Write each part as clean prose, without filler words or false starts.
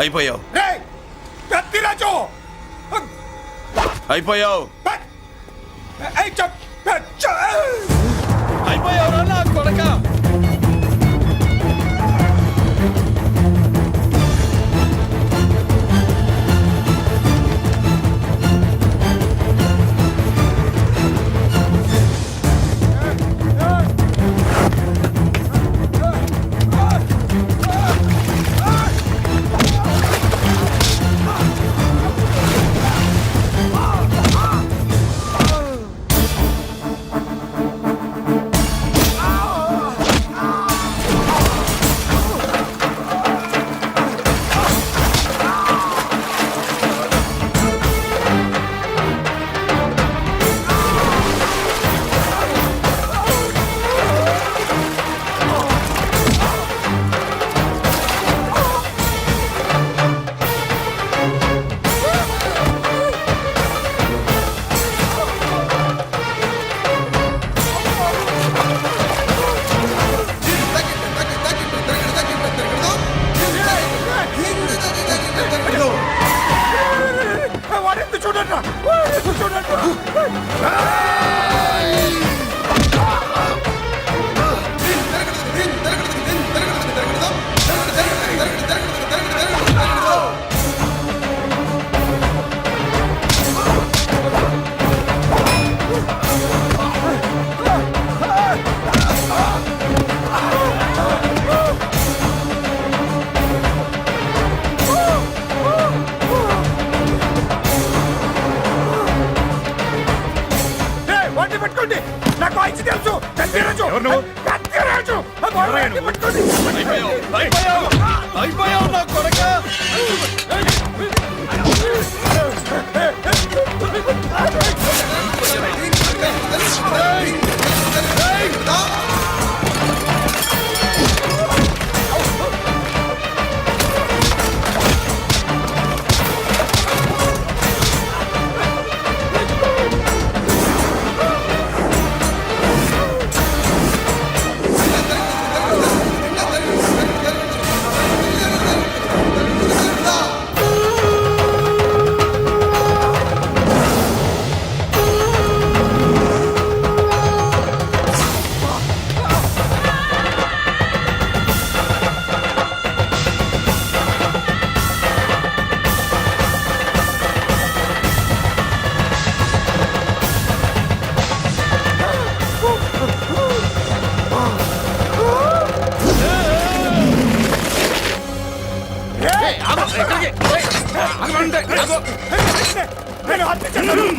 అయిపోయావు. కత్తిరాజు అయిపోయావు. అయిపోయావు నా కొడక. నాకు వాయిస్ తెలుసు. కత్తిరాజు అయిపోయావు నా కొడక.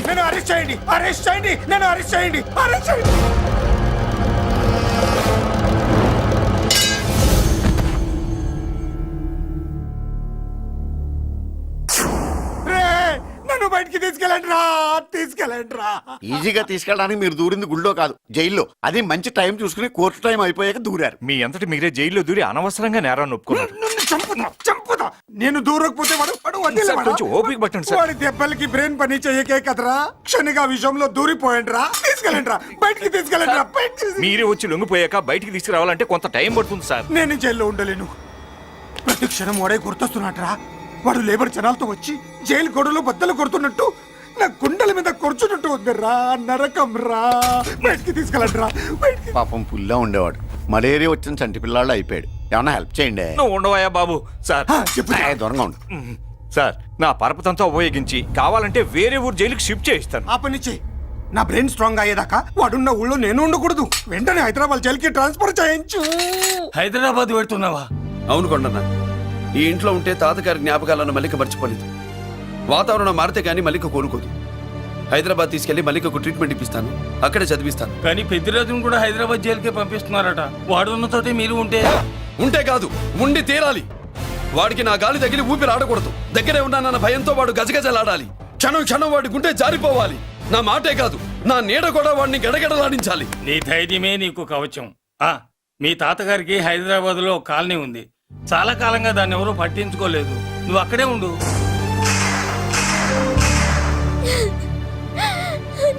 నేను అరెస్ట్ చేయండి, అరెస్ట్ చేయండి, నన్ను అరెస్ట్ చేయండి, అరెస్ట్ చేయండి. నన్ను బయటికి తీసుకెళ్ళండి రా, తీసుకెళ్ళండి రా. ఈజీగా తీసుకెళ్ళడానికి మీరు దూరింది గుళ్ళో కాదు, జైల్లో. అది మంచి టైం చూసుకుని కోర్టు టైం అయిపోయాక దూరారు. మీ అంతటి మీరే జైల్లో దూరి అనవసరంగా నేరాన్ని ఒప్పుకున్నారు. చంపుతా. నేను దూరకపోతే ఓపిక పట్టండి సార్. వాడి దెబ్బలకి బ్రెయిన్ పని చెయ్యకే కదరా, క్షణిగా విషయంలో దూరిపోయండి రా. తీసుకెళ్ళండి రా, బయటికి తీసుకెళ్ళండి రా. మీరే వచ్చి లొంగిపోయాక బయటికి తీసుకురావాలంటే కొంత టైం పడుతుంది సార్. నేను జైల్లో ఉండలేను. ప్రతి క్షణం వాడే గుర్తొస్తున్నట్రా. వాడు లేబర్ జనాలతో వచ్చి జైలు గొడవలో బద్దలు కొడుతున్నట్టు నా గుండెల మీద కొడుచున్నట్టు ఉంది రా. నరకం రా. బయటికి తీసుకెళ్ళండి రా. పాపం పుల్లా ఉండేవాడు, మలేరియా వచ్చిన చంటి పిల్లాళ్ళు అయిపోయాడు. ఏమన్నా హెల్ప్ చేయండి. నువ్వు ఉండవయ్యా బాబు. సార్ దూరంగా ఉండు సార్. నా పరపతంతో ఉపయోగించి కావాలంటే వేరే ఊరు జైలుకి షిఫ్ట్ చేయిస్తాను. ఆ పని చెయ్యి. నా బ్రెయిన్ స్ట్రాంగ్ అయ్యేదాకా వాడున్న ఊళ్ళో నేను ఉండకూడదు. వెంటనే హైదరాబాద్ జైలుకి ట్రాన్స్ఫర్ చేయించు. హైదరాబాద్ పెడుతున్నావా? అవును కొండన్న, ఈ ఇంట్లో ఉంటే తాతగారి జ్ఞాపకాలను మల్లిక మర్చిపోలేదు. వాతావరణం మారితే కానీ మల్లిక కోలుకోదు. హైదరాబాద్ తీసుకెళ్లి మల్లికకు ట్రీట్మెంట్ ఇప్పిస్తాను, అక్కడే చదివిస్తాను. కానీ పెద్దిరాజును కూడా హైదరాబాద్ జైలుకే పంపిస్తున్నారట. వాడు ఉన్న తోటే మీరు ఉంటే కాదు, ఉండి తీరాలి. వాడికి నా గాలి తగిలి ఊపిరి ఆడకూడదు. దగ్గరే ఉన్నానన్న భయంతో వాడు గజగజలాడాలి. క్షణం క్షణం వాడి గుండె జారిపోవాలి. నా మాటే కాదు, నా నీడ కూడా వాడిని గడగడలాడించాలి. నీ ధైర్యమే నీకు కవచం. మీ తాతగారికి హైదరాబాద్ లో కాలనీ ఉంది. చాలా కాలంగా దాన్ని ఎవరూ పట్టించుకోలేదు. నువ్వు అక్కడే ఉండు.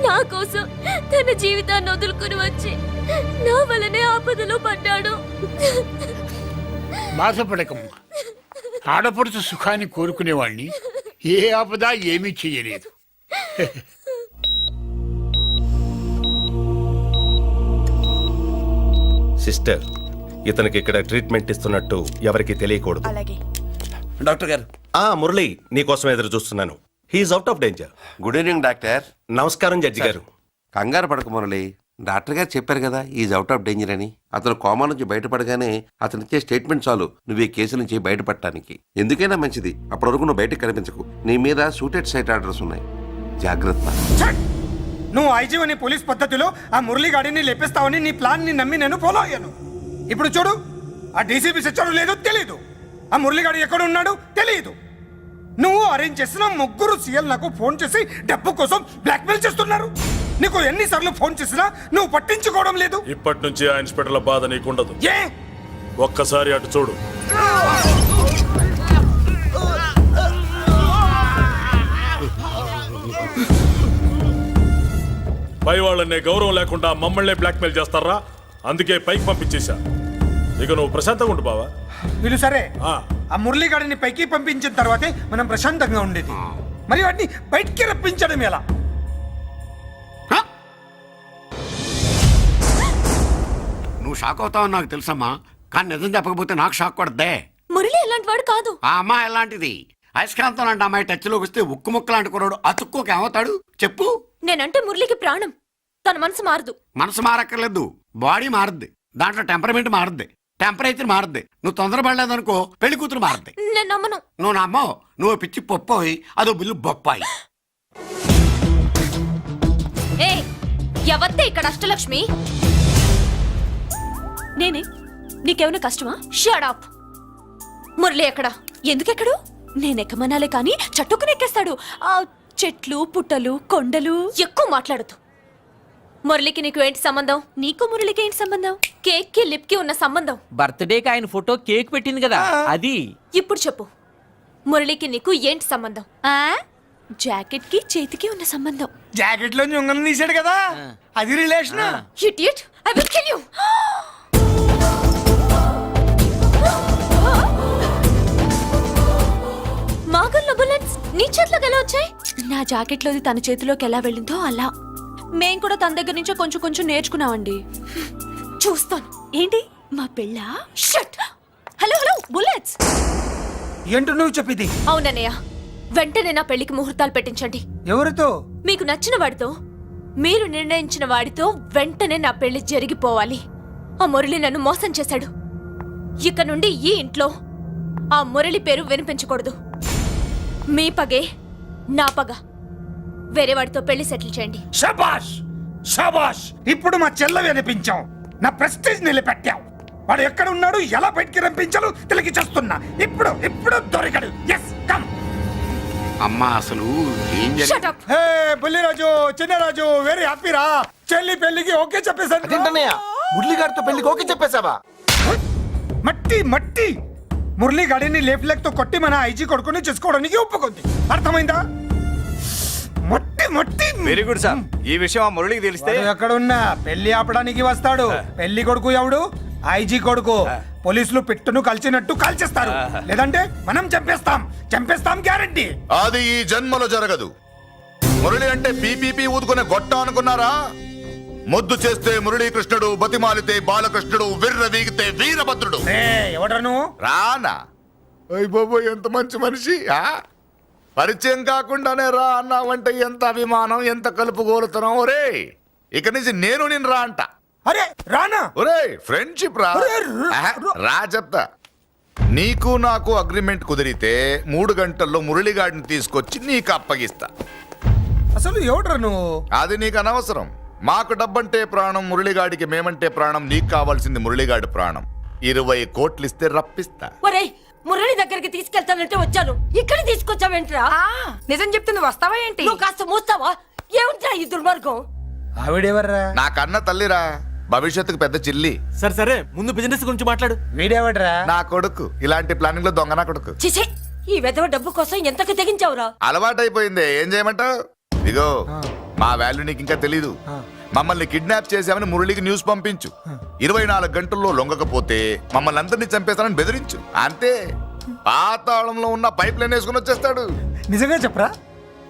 నా కోసం తన జీవితాన్ని వదులుకుని వచ్చి నా వల్లనే ఆపదలో పడ్డాడు. బాధపడకమ్మా, ఆడపడుచు సుఖాన్ని కోరుకునేవాణ్ణి ఏ ఆపద ఏమీ చెయ్యలేదు. సిస్టర్, ఇతనికి ఇక్కడ ట్రీట్మెంట్ ఇస్తున్నట్టు ఎవరికి తెలియకూడదు. డాక్టర్ గారు, మురళి, నీకోసం ఎదురు చూస్తున్నాను. He is out of danger. Good evening doctor. నమస్కారం జడ్జి గారు. కంగారు పడక మురళి, డాక్టర్ గారు చెప్పారు కదా ఈజ్ అవుట్ ఆఫ్ డేంజర్ అని. అతను కోమా నుంచి బయటపడగానే అతను ఇచ్చే స్టేట్మెంట్ చాలు నువ్వు ఈ కేసు నుంచి బయటపడటానికి. ఎందుకైనా మంచిది, అప్పటి వరకు నువ్వు బయటకు కనిపించకు. నీ మీద సూటెడ్ సైట్ ఆర్డర్స్ ఉన్నాయి, జాగ్రత్త. ఛట్! నువ్వు ఐజీ అని పోలీస్ పద్ధతిలో ఆ మురళీ గాడిని లేపిస్తావని నీ ప్లాన్ ని నమ్మి నేను ఫాలో అయ్యాను. ఇప్పుడు చూడు, ఆ డీసీపీ సచ్చాడు లేదో తెలియదు, ఆ మురళీ గాడి ఎక్కడ ఉన్నాడు తెలియదు. నువ్వు అరేంజ్ చేసిన ముగ్గురు సీఎల్ నాకు ఫోన్ చేసి డబ్బు కోసం బ్లాక్మెయిల్ చేస్తున్నారు. నీకు ఎన్నిసార్లు ఫోన్ చేసినా నువ్వు పట్టించుకోవడం లేదు. ఇప్పటి నుంచి ఆ ఇన్స్పెక్టర్ల బాధ నీకుండదు. ఏ ఒక్కసారి అటు చూడు. పై వాళ్ళనే గౌరవం లేకుండా మమ్మల్ని బ్లాక్మెయిల్ చేస్తారా? అందుకే పైకి పంపించేశా. ఇక నువ్వు ప్రశాంతంగా ఉండు బావా. వీళ్ళు సరే, ఆ. ఆ మురళీ గాడిని పైకి పంపించిన తర్వాతే మనం ప్రశాంతంగా ఉండేది. మరి వాటిని బయటికి రప్పించడం ఎలా? నువ్వు షాక్ అవుతావని నాకు తెలుసమ్మా, కానీ నిజం చెప్పకపోతే నాకు షాక్ కొడద్దే. మురళి ఎలాంటి వాడు కాదు. ఆ అమ్మాయి ఎలాంటిది? అయస్కాంతం లాంటి అమ్మాయి టచ్లోకి వస్తే ఉక్కు ముక్క లాంటి కుర్రాడు అతుక్కోక ఏమవుతాడు చెప్పు? నేనంటే మురళికి ప్రాణం. తన మనసు మారదు. మనసు మారక్కర్లేదు, బాడీ మారుద్ది. దాంట్లో టెంపరమెంట్ మారుద్ది, టెంపరేచర్ మారుద్ది. నువ్వు తొందరపడలేదనుకో పెళ్లి కూతురు మారుద్ది. నేను నమ్మను. నువ్వు నమ్మవు, నువ్వు పిచ్చి పొప్పోయి అదో బిల్లు బొప్పాయి. ఏ ఎవత్తే ఇక్కడ అష్టలక్ష్మి? నేనే. నీకేమైనా కష్టమా? Shut up. మురళి ఎక్కడా? ఎందుకెక్కడు? నేనెక్కమనాలే కానీ చట్టుకునెక్కేస్తాడు. ఆ చెట్లు, పుట్టలు, కొండలు. ఎక్కువ మాట్లాడదు. మురళికి నీకు ఏంటి సంబంధం? నీకు మురళికి ఏంటి సంబంధం? కేక్ కి లిప్ కి ఉన్న సంబంధం. బర్త్డేకి ఆయన ఫోటో కేక్ పెట్టింది కదా, అది. ఇప్పుడు చెప్పు, మురళికి నీకు ఏంటి సంబంధం? జాకెట్ కి చేతికి ఉన్న సంబంధం. జాకెట్ లో ఉంగరం తీసాడు కదా, అది relation. Idiot, I will kill you. మాగల్లో బుల్లెట్స్ నీ చేతిలోకి ఎలా వచ్చాయి? నా జాకెట్ లోది తన చేతిలోకి ఎలా వెళ్ళిందో అలా. మేం కూడా తన దగ్గర నుంచే కొంచెం కొంచెం నేర్చుకున్నామండి. చూస్తాను. ఏంటి మా పెళ్ళా? షట్. Hello hello, bullets. ఏంటో నువ్వు చెప్పింది? అవునన్నయ్య, వెంటనే నా పెళ్లికి ముహూర్తాలు పెట్టించండి. ఎవరితో? మీకు నచ్చిన వాడితో, మీరు నిర్ణయించిన వాడితో వెంటనే నా పెళ్లి జరిగిపోవాలి. ఆ మురళి నన్ను మోసం చేశాడు. ఇక నుండి ఈ ఇంట్లో ఆ మురళి పేరు వినిపించకూడదు. మీ పగే నా పగ. వేరే వాడితో పెళ్లి సెటిల్ చేయండి. శబాష్ శబాష్, ఇప్పుడు మా చెల్ల వినిపించాం, నా ప్రెస్టేజ్ నిలబెట్టావు. వాడు ఎక్కడ ఉన్నాడు, ఎలా బయటికి రంపించాలో తెలికి చేస్తున్నా. ఇప్పుడు ఇప్పుడు దొరికాడు. Yes come. అమ్మా అసలు ఏం జరిగింది? Shut up. Hey Bulliraju, Chinnaraju, very happy రా. చెల్లి పెళ్లికి ఓకే చెప్పేశాను. మురళి గారితో పెళ్లికి ఓకే చెప్పేశావా? మట్టి మట్టి మురళీ గాడిని లేఫ్ లెగ్ తో కొట్టి మన ఐజీ కొడుకుని చేసుకోవడానికి ఒప్పుకుంది. అర్థమైందా? మట్టి మట్టి. Very good sir. ఈ విషయం ఆ మురళికి తెలిస్తే వాడు ఎక్కడున్నా పెళ్లి ఆపడానికి వస్తాడు. పెళ్లి కొడుకు ఎవడు? ఐజీ కొడుకు. పోలీసులు పిట్టును కలిసినట్టు కాల్చేస్తారు, లేదంటే మనం చంపేస్తాం. చంపేస్తాం గ్యారంటీ. అది ఈ జన్మలో జరగదు. మురళి అంటే పీపీపీ ఊదుకునే గొట్ట అనుకున్నారా? ముద్దు చేస్తే మురళీకృష్ణుడు, బతిమాలితే బాలకృష్ణుడు, విర్ర వీగితే వీరభద్రుడు. ఎవడ్రా నువ్వు? రానా? అయ్య బాబు, ఎంత మంచి మనిషి. పరిచయం కాకుండానే రా అన్నావంటే ఎంత అభిమానం, ఎంత కలుపుగోలుతున్నాం. ఒరే, ఇక నుంచి నేను రా అంట. అరే రానా? ఒరే, ఫ్రెండ్షిప్ రా. రా చెప్తా. నీకు నాకు అగ్రిమెంట్ కుదిరితే 3 గంటల్లో మురళిగాడిని తీసుకొచ్చి నీకు అప్పగిస్తా. అసలు ఎవడ్రా నువ్వు? అది నీకు అనవసరం. మాకు డబ్బంటే ప్రాణం, మురళిగాడికి మేమంటే ప్రాణం. నీకు కావాల్సింది మురళిగాడి ప్రాణం. 20 కోట్లు ఇస్తే రప్పిస్తా. ఒరేయ్, మురళి దగ్గరికి తీసుకెళ్తానంటే వచ్చాను, ఇక్కడ తీసుకొచ్చావేంట్రా? నిజం చెప్తే నువ్వు వస్తావా ఏంటి? నువ్వు కాస్త మూస్తావా? ఏమిట్రా ఈ దుర్మార్గం? ఆవిడెవర్రా? నా కన్న తల్లిరా, భవిష్యత్తుకు పెద్ద చిల్లి. సరే ముందు బిజినెస్ గురించి మాట్లాడు. వీడేవడ్రా? నా కొడుకు. ఇలాంటి ప్లానింగ్ లో దొంగ నా కొడుకు. చిచే, ఈ వెధవ డబ్బు కోసం ఎంతకు తెగించావురా? అలవాటైపోయింది, ఏం చేయమంటావు? ఇగో, మా వాల్యూ నీకు ఇంకా తెలీదు. మమ్మల్ని కిడ్నాప్ చేసామని మురళికి న్యూస్ పంపించు. 24 గంటల్లో లొంగకపోతే మమ్మల్ని అందరినీ చంపేస్తానని బెదిరించు. అంతే. పాతాళంలో ఉన్న పైప్ లైన్ వేసుకుని వచ్చేస్తాడు. నిజంగా చెప్పరా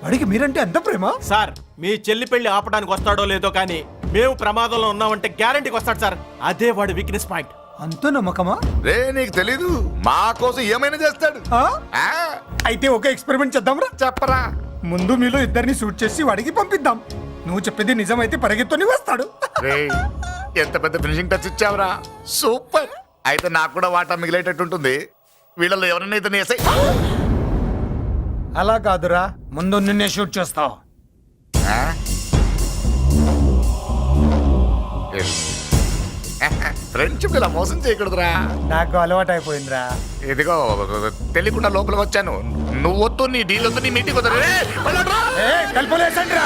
వాడికి మీరంటే ఎంత ప్రేమ? సార్ మీ చెల్లి పెళ్లి ఆపడానికి వస్తాడో లేదో కానీ మేము ప్రమాదంలో ఉన్నామంటే గ్యారంటీకి వస్తాడు సార్. అదే వాడి వీక్నెస్ పాయింట్. అంత నమ్మకమా? రే నీకు తెలీదు, మా కోసం ఏమైనా చేస్తాడు. ఆ? ఆ, అయితే ఒక ఎక్స్పెరిమెంట్ చేద్దాంరా. చెప్పరా. ముందు మీలో ఇద్దరిని షూట్ చేసి వాడికి పంపిద్దాం. నువ్వు చెప్పేది నిజమైతే పరిగెత్తుని వస్తాడు. రే ఎంత పెద్ద ఫినిషింగ్ టచ్ ఇచ్చావురా, సూపర్. అయితే నాకు కూడా వాటా మిగిలేటట్టు ఉంటుంది. వీళ్ళలో ఎవరైనా ఇతను వేసాయి. అలా కాదురా, ముందు నిన్నే షూట్ చేస్తావు. ఫ్రెండ్షిప్ ఇలా మోసం చేయకూడదురా. నాకు అలవాటు అయిపోయిందిరా. ఇదిగో తెలియకుండా లోపల వచ్చాను. నువ్వు వద్దు, నీ డీల్ వద్దు, నీ మీటింగ్ వద్దు. రే, వెళ్ళండ్రా. కలిపలేసండిరా.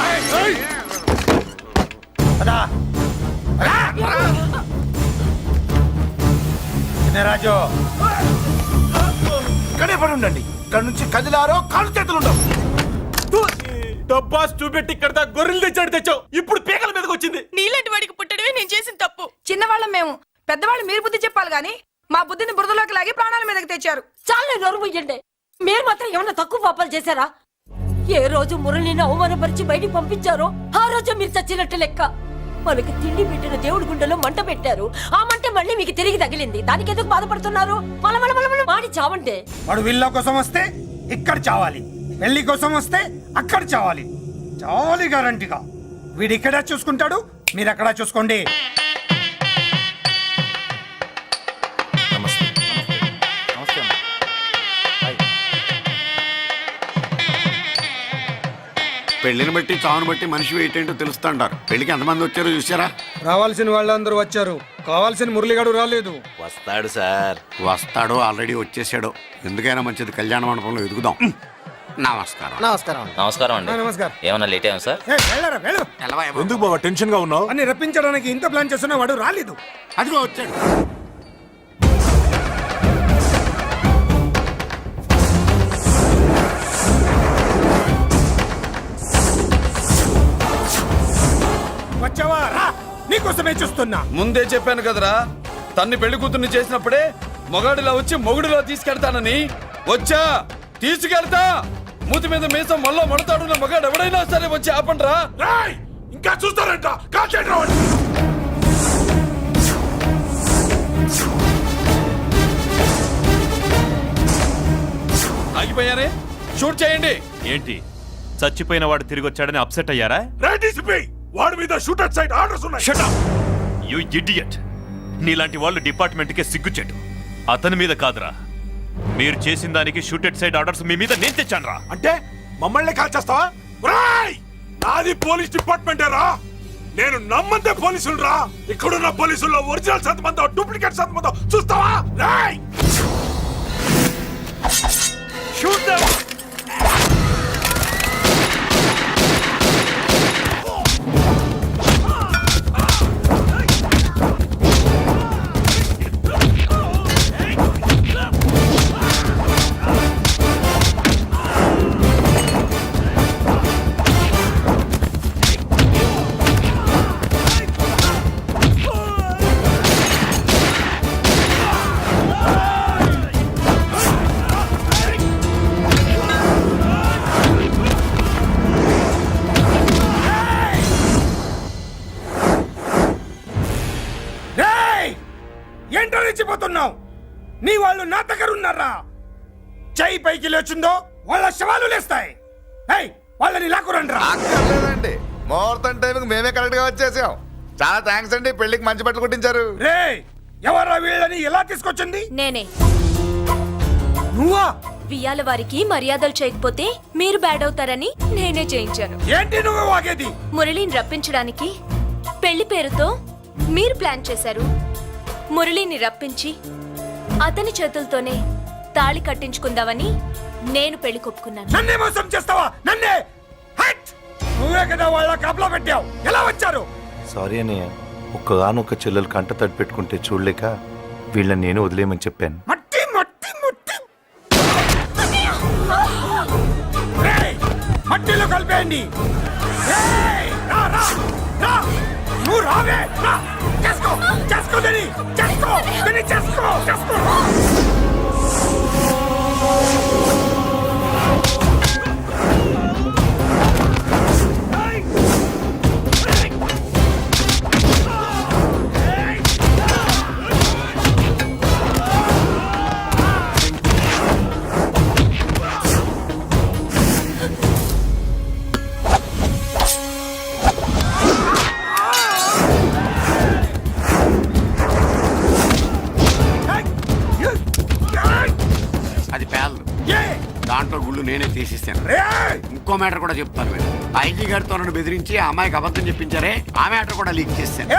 రాజు ఇక్కడే పడి ఉండండి. ఇక్కడ నుంచి కదిలారో కాళ్ళు చేతులు ఉండవు. డబ్బాస్ చూపెట్టి ఇక్కడ దాకా గొర్రెలు తెచ్చావు. ఇప్పుడు పీకల మీదకి వచ్చింది. నీలాంటి వాడికి పుట్టడమే నేను చేసిన తప్పు. చిన్నవాళ్ళం మేము, పెద్దవాళ్ళు మీరు బుద్ధి చెప్పాలి గాని మా బుద్ధిని బురదలోకి లాగి ప్రాణాల మీదకి తెచ్చారు. చాలా నోరు ముయ్యండి. మీరు మాత్రం ఏమన్నా తక్కువ పాపాలు చేశారా? ఏ రోజు మురళిని అవమానపరిచి బయటికి పంపించారో ఆ రోజు మీరు చచ్చినట్టు లెక్క. మనకి తిండి పెట్టిన దేవుడి గుండెలో మంట పెట్టారు. ఆ మంట మళ్ళీ మీకు తిరిగి తగిలింది. దానికి ఎందుకు బాధపడుతున్నారు? మాడి చావంటే. వాడు విల్ల కోసం వస్తే ఇక్కడ చావాలి, పెళ్లి కోసం వస్తే అక్కడ చావాలి. చావాలి గ్యారంటీగా. వీడు ఇక్కడ చూసుకుంటాడు, మీరు అక్కడ చూసుకోండి. పెళ్లిని బట్టి చావును బట్టి మనిషి ఏంటో తెలుస్తుంటారు. పెళ్లికి ఎంతమంది వచ్చారో చూసారా? రావాల్సిన వాళ్ళందరూ వచ్చారు, కావాల్సిన మురళిగాడు రాలేదు. వస్తాడు సార్. వస్తాడో ఆల్రెడీ వచ్చేసాడో. ఎందుకైనా మంచిది కళ్యాణ మండపంలో ఎదుగుదాం. నమస్కారం. నమస్కారం. నమస్కారం అండి. నమస్కారం. ఏమన్నా లేట్ అయ్యాం సార్? ఎందుకు బాబా టెన్షన్ గా ఉన్నావు? అని రప్పించడానికి ఇంత ప్లాన్ చేస్తున్నా వాడు రాలేదు. అదిగో వచ్చాడు. వచ్చావా? రా, నీకోసమే చూస్తున్నా. ముందే చెప్పాను కదరా, తన్ని పెళ్లి కూతుర్ని చేసినప్పుడే మొగాడిలా వచ్చి మొగుడిలో తీసుకెళ్తానని. వచ్చా, తీసుకెళ్తా. మూతి మీద మీసం మళ్ళా మడతాడున్న మగాడు ఎవడైనా సరే వచ్చి ఆపండ్రా. ఇంకా చూస్తారంట. ఆగిపోయారే, షూట్ చేయండి. ఏంటి చచ్చిపోయిన వాడు తిరిగి వచ్చాడని అప్సెట్ అయ్యారా? వాడి మీద షూటర్ సైడ్ ఆర్డర్స్ ఉన్నాయి. Shut up! You idiot! నీలాంటి వాళ్ళు డిపార్ట్మెంట్కే సిగ్గుచెట్టు. అతని మీద కాదురా, మీరు చేసిన దానికి షూటెడ్ సైడ్ ఆర్డర్స్ మీ మీద నేను తెచ్చానురా. అంటే మమ్మల్ని కాల్ చేస్తావా? నాది పోలీస్ డిపార్ట్మెంట్ రా. నేను నమ్మందే పోలీసులు రా. ఇక్కడున్న పోలీసుల్లో ఒరిజినల్ సత్మంతో డూప్లికేట్ సత్మంతో చూస్తావా? Roy shoot them. ఏంటో రెచ్చిపోతున్నావు? నీ వాళ్ళు నా దగ్గర ఉన్నారా? చెయ్యి పైకి లేచుందో వాళ్ళ శవాలు లేస్తాయి. వాళ్ళని లాక్కురండి రా. అక్కర్లేదండి, ముహూర్తం టైంకి మేమే కరెక్ట్ గా వచ్చేసాం. చాలా థ్యాంక్స్ అండి. పెళ్లికి మంచి బట్టలు కుట్టించారు. రే, ఎవరా వీళ్ళని ఎలా తీసుకొచ్చింది? నేనే. నువ్వా? వియ్యాల వారికి మర్యాదలు చేయకపోతే మీరు బ్యాడ్ అవుతారని నేనే చేయించాను. ఏంటి నువ్వు వాగేది? మురళిని రప్పించడానికి పెళ్లి పేరుతో మీరు ప్లాన్ చేశారు. మురళిని రప్పించి అతని చేతులతోనే తాళి కట్టించుకుందామని నేను పెళ్లి కొప్పుకున్నాను. నన్నే మోసం చేస్తావా? నన్నే? నువ్వే కదా వాళ్ళ కాపలా పెట్టావు. ఎలా వచ్చారు? సారీ అన్నయ్య, ఒక్కగానొక్క చెల్లెలు కంట తడి పెట్టుకుంటే చూడలేక వీళ్ళని నేను వదిలేయమని చెప్పాను. మట్టి మట్టి మట్టి మట్టిలో కలిపేయండి. నువ్వు రావే. చేసుకో చేసుకో చేసుకో చేసుకో. చేసేసాను. ఇంకో మ్యాటర్ కూడా చెప్తాను మీరు. ఐజీ గారితో నన్ను బెదిరించి ఆ అమ్మాయికి అబద్ధం చెప్పించారే, ఆ మ్యాటర్ కూడా లీక్ చేశాను.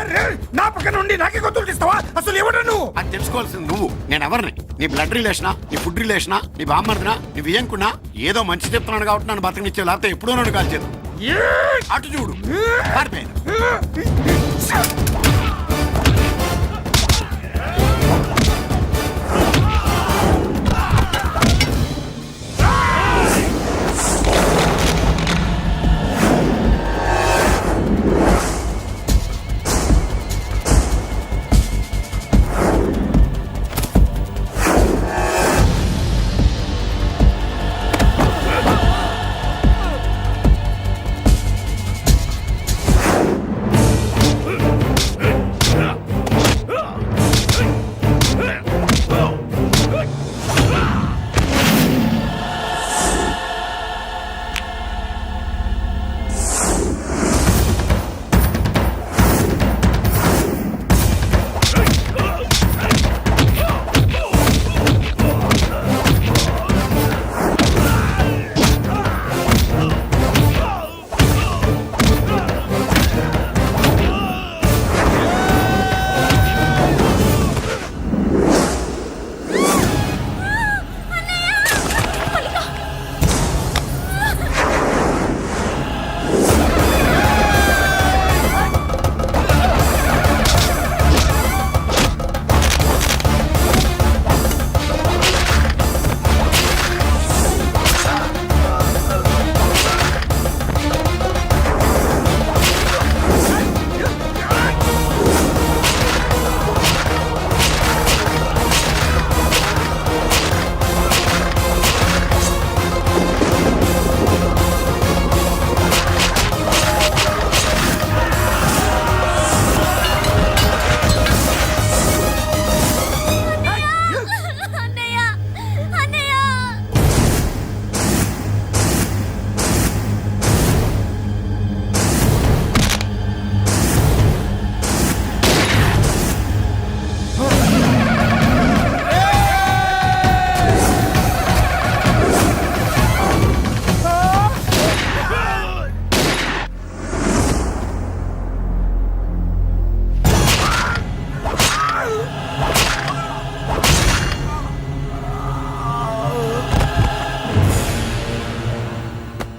నా పక్కన ఉండి నాకే గొంతులు తీస్తావా? అసలు ఎవరు నువ్వు? అది తెలుసుకోవాల్సింది నువ్వు. నేను ఎవరిని? నీ బ్లడ్ రిలేషనా, నీ ఫుడ్ రిలేషనా, నీ బామ్మర్దినా, నీ వియ్యంకున్నా? ఏదో మంచి చెప్తున్నాను కాబట్టి నన్ను బతకనిచ్చే, లేకపోతే ఎప్పుడో నన్ను కాల్చేది. అటు చూడు, పారిపోయాను.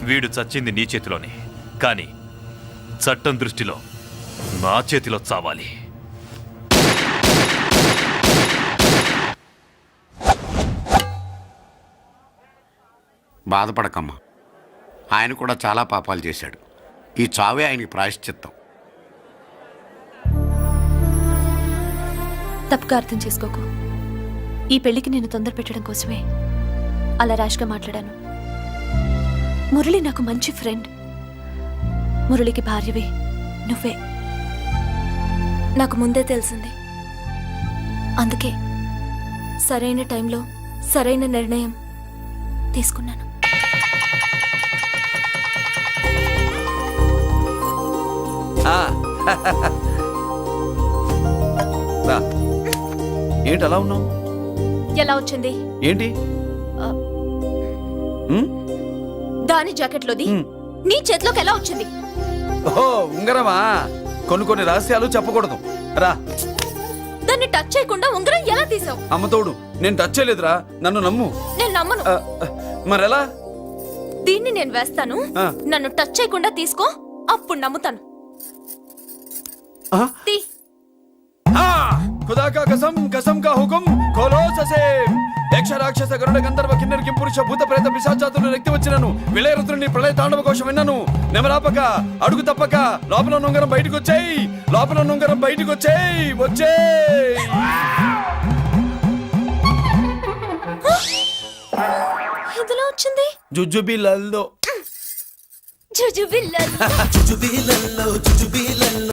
వీడు చచ్చింది నీ చేతిలోనే, కానీ చట్టం దృష్టిలో నా చేతిలో చావాలి. బాధపడకమ్మా, ఆయన కూడా చాలా పాపాలు చేశాడు. ఈ చావే ఆయనకి ప్రాయశ్చిత్తం. తప్పుగా అర్థం చేసుకోకు. ఈ పెళ్లికి నేను తొందర పెట్టడం కోసమే అలా ర్యాష్గా మాట్లాడాను. మురళి నాకు మంచి ఫ్రెండ్. మురళికి భార్యవే నువ్వే. నాకు ముందే తెలిసింది. అందుకే సరైన టైంలో సరైన నిర్ణయం తీసుకున్నాను. ఏంటి అలా ఉన్నావు? ఎలా వచ్చింది? ఏంటి? దాని జాకెట్లోది నీ చేతిలోకి ఎలా వచ్చింది? ఓహో, ఉంగరమా? కొన్ని రహస్యాలు చెప్పకూడదు. రా. దాన్ని టచ్ చేయకుండా ఉంగరం ఎలా తీసావు? అమ్మతోడు, నేను టచ్ చేయలేదురా, నన్ను నమ్ము. నేను నమ్మను. మరెలా? దీన్ని నేను వేస్తాను, నన్ను టచ్ చేయకుండా తీసుకో, అప్పుడు నమ్ముతాను. తీ. खुदा का कसम, कसम का हुकुम, खोलो ससे. యక్ష రాక్షస గరుడ గంధర్వ కిన్నెర కింపురుష భూత ప్రేత పిశాచాతులు రక్తి వచ్చినను విలయరుద్రుని ప్రళయ తాండవ కోశం విన్నను. నెమరాపక అడుగు తప్పక లోపల నుంగరం బయటకు వచ్చేయి, లోపల నుంగరం బయటకు వచ్చేయి, వచ్చేయి. ఇందులో వచ్చింది జుజుబి లల్లో జుజుబిల్లల్లో